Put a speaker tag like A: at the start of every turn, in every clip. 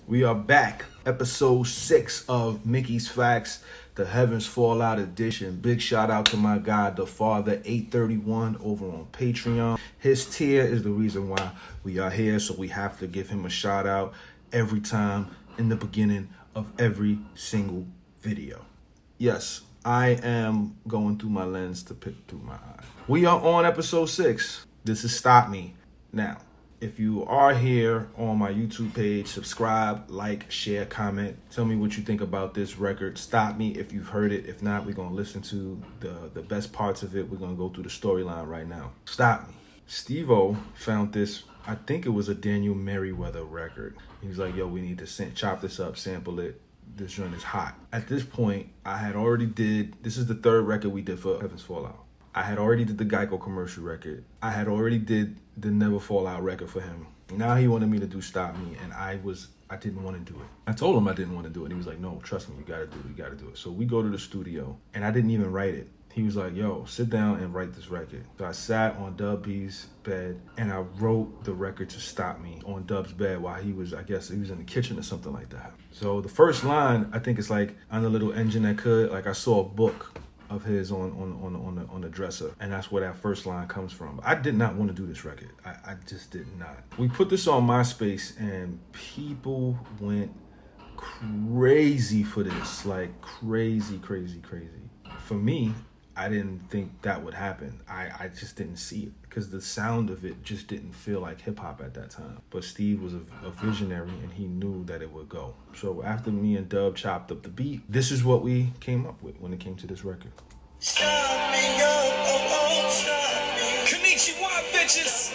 A: We are back, episode 6 of Mickey's Factz, the Heavens Fallout edition. Big shout out to my guy, the Father 831 over on Patreon. His tier is the reason why we are here, so we have to give him a shout out every time in the beginning of every single video. Yes, I am going through my lens to pick through my eye. We are on episode 6. This is Stop Me. Now, if you are here on my YouTube page, subscribe, like, share, comment. Tell me what you think about this record. Stop Me if you've heard it. If not, we're going to listen to the best parts of it. We're going to go through the storyline right now. Stop Me. Steve-O found this, I think it was a Daniel Merriweather record. He was like, yo, we need to chop this up, sample it. This joint is hot. At this point, I had already this is the third record we did for Heavens Fallout. I had already did the Geico commercial record. I had already did the Never Fall Out record for him. Now he wanted me to do Stop Me, and I didn't want to do it. I told him I didn't want to do it, and he was like, no, trust me, you gotta do it. So we go to the studio, and I didn't even write it. He was like, yo, sit down and write this record. So I sat on Dub B's bed, and I wrote the record to Stop Me on Dub's bed while he was, I guess, he was in the kitchen or something like that. So the first line, I think it's like, on the little engine that could, like I saw a book of his on the dresser, and that's where that first line comes from. I did not want to do this record. I just did not. We put this on MySpace, and people went crazy for this, like crazy. For me, I didn't think that would happen. I just didn't see it because the sound of it just didn't feel like hip hop at that time. But Steve was a visionary, and he knew that it would go. So after me and Dub chopped up the beat, this is what we came up with when it came to this record.
B: Stop me, stop me. Konnichiwa, bitches.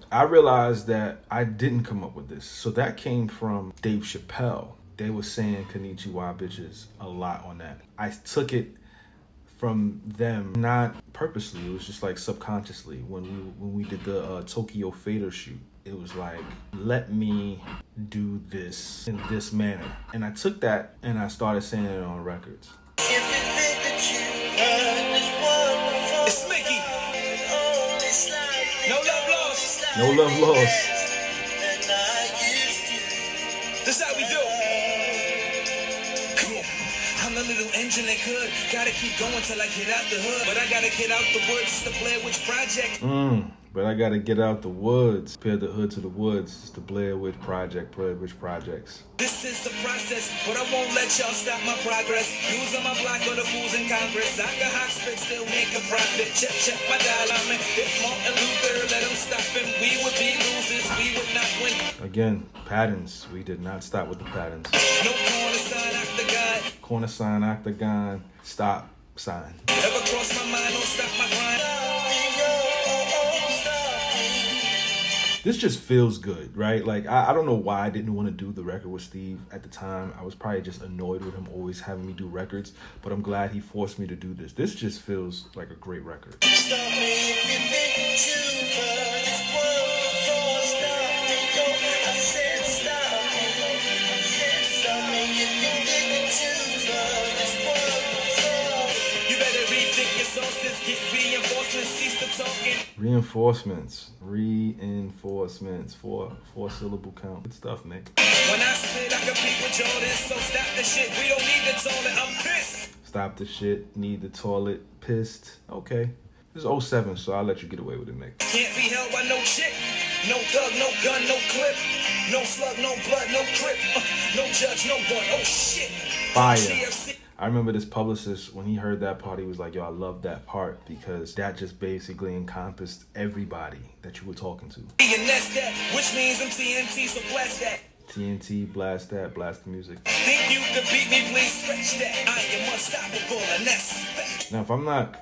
A: I realized that I didn't come up with this. So that came from Dave Chappelle. They were saying Konnichiwa, bitches a lot on that. I took it from them, not purposely. It was just like subconsciously. When we did the Tokyo Fader shoot, it was like, let me do this in this manner. And I took that and I started saying it on records.
B: It's Mickey. No love lost.
A: No love lost.
B: This how we do. Come on. I'm a little engine that could. Gotta keep going till I get out the hood. But I gotta get out the woods. It's the Blair Witch Project.
A: But I gotta get out the woods. Compare the hood to the woods. It's the Blair Witch Project, Blair Witch Projects.
B: This is the process, but I won't let y'all stop my progress. Use on my block or the fools in Congress. I got hot spit, still make a profit. Check my dial. If Martin Luther let them stop him, we would be losers. We would not win.
A: Again, patterns. We did not stop with the patterns.
B: No corner sign, octagon.
A: Corner sign, octagon, stop sign.
B: Ever cross my mind, don't stop my grind.
A: This just feels good, right? Like, I don't know why I didn't want to do the record with Steve at the time. I was probably just annoyed with him always having me do records, but I'm glad he forced me to do this. This just feels like a great record.
B: Stop me if you think too far. This world before. Stop me, yo. I said stop me. I said stop me if you think too far. This world before. You better rethink your sources. Get reinforcements. Cease the talking.
A: Reinforcements. Four syllable count. Good stuff, Nick.
B: When I spit, I compete with Jordan. So stop the shit. We don't need the toilet. I'm pissed.
A: Stop the shit. Need the toilet. Pissed. Okay. This is 07, so I'll let you get away with it, Nick.
B: Can't be held by no chick. No thug, no gun, no clip. No slug, no blood, no crip. No judge, no one. Oh shit.
A: Fire.
B: GFC.
A: I remember this publicist, when he heard that part, he was like, yo, I love that part because that just basically encompassed everybody that you were talking to.
B: And that's that, which means I'm TNT, so blast that.
A: TNT, blast that, blast the music.
B: Think you could beat me, please stretch that. I am unstoppable, and that's fact.
A: Now, if I'm not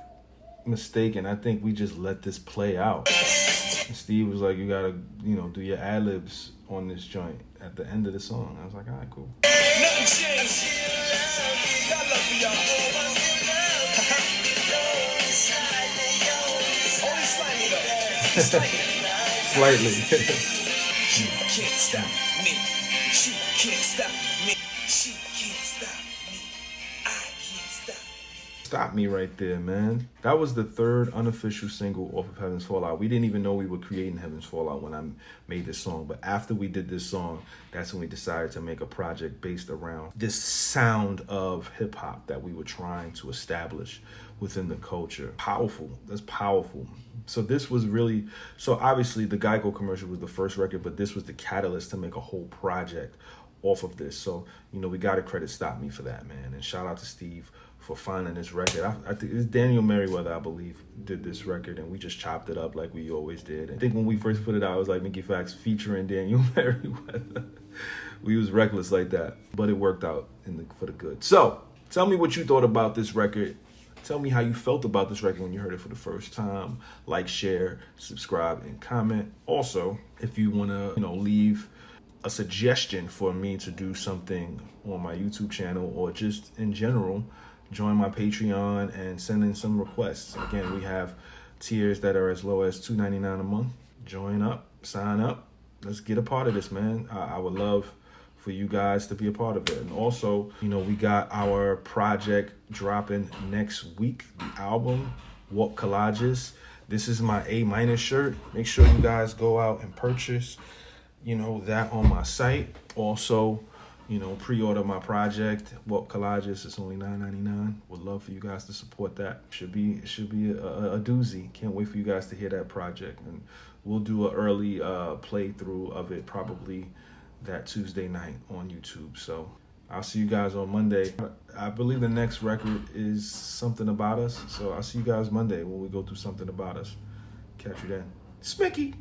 A: mistaken, I think we just let this play out. And Steve was like, you gotta, do your ad-libs on this joint at the end of the song. I was like, all right, cool.
B: Nothing changed. Got love for y'all. Only slightly though.
A: Slightly.
B: She can't stop me. She can't stop me. She can't stop me. I can't stop me.
A: Stop Me right there, man. That was the third unofficial single off of Heaven's Fallout. We didn't even know we were creating Heaven's Fallout when I made this song. But after we did this song, that's when we decided to make a project based around this sound of hip hop that we were trying to establish within the culture. Powerful. That's powerful. So this was really, so obviously the Geico commercial was the first record, but this was the catalyst to make a whole project off of this. So, you know, we got to credit Stop Me for that, man. And shout out to Steve for finding this record. I think it's Daniel Merriweather, I believe, did this record, and we just chopped it up like we always did. I think when we first put it out, it was like Mickey Factz featuring Daniel Merriweather. We was reckless like that, but it worked out for the good. So, tell me what you thought about this record. Tell me how you felt about this record when you heard it for the first time. Like, share, subscribe, and comment. Also, if you want to, leave a suggestion for me to do something on my YouTube channel or just in general, join my Patreon and send in some requests. Again, we have tiers that are as low as $2.99 a month. Join up, sign up. Let's get a part of this, man. I would love for you guys to be a part of it. And also, we got our project dropping next week, the album, Walk Collages. This is my A- shirt. Make sure you guys go out and purchase, that on my site. Also, pre-order my project, Walk Collages. It's only $9.99. Would love for you guys to support that. Should be a doozy. Can't wait for you guys to hear that project. And we'll do an early playthrough of it probably that Tuesday night on YouTube. So I'll see you guys on Monday. I believe the next record is Something About Us. So I'll see you guys Monday when we go through Something About Us. Catch you then. Smicky.